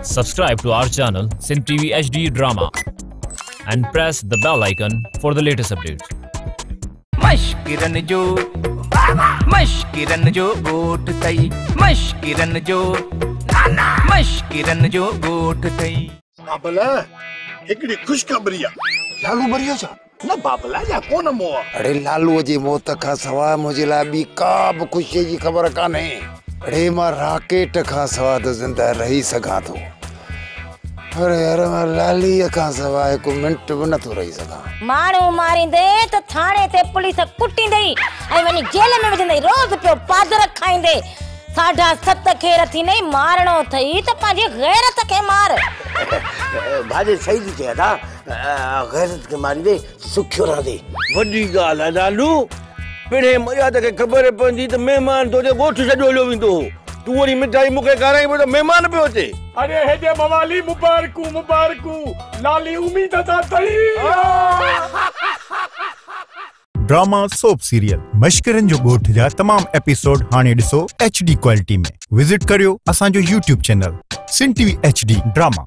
Subscribe to our channel Sin TV HD Drama and press the bell icon for the latest updates. मशकिरन जो गोट तई मशकिरन जो गोट तई बाबला हिकड़ी खुशखबरी लालू मरियो छा न बाबला या कोन मो अरे लालू जी मौत का सवा मुझे ला बी का खुशी जी खबर काने अरे मां राकेट का सवा तो जिंदा रही सका तो अरे यार मां लाली का सवा एक मिनट भी न तो रही सका मारू मारिंदे तो थाने ते पुलिस कुटिंदे ऐ वनी जेल में विझंदे रोज पियो पादर खाइंदे 7.5 खे रथी नहीं मारणो थई तो पाजे गैरत के मार भाजे सही थी था गैरत के मारी दे सुखियो रह दे वडी गाल है लालू पिणे मर्यादा के खबर पंदी तो मेहमान तो गोठ छडोलो विंदो तू वरी मिठाई मुके कराई तो मेहमान पे होते अरे हेजे मवाली मुबारकू लाली उम्मीद था तई ड्रामा सोप सीरियल मशकिरन जो गोठ जा तमाम एपिसोड हाने दिसो HD क्वालिटी में विजिट करियो असा जो YouTube चैनल सिन TV HD ड्रामा।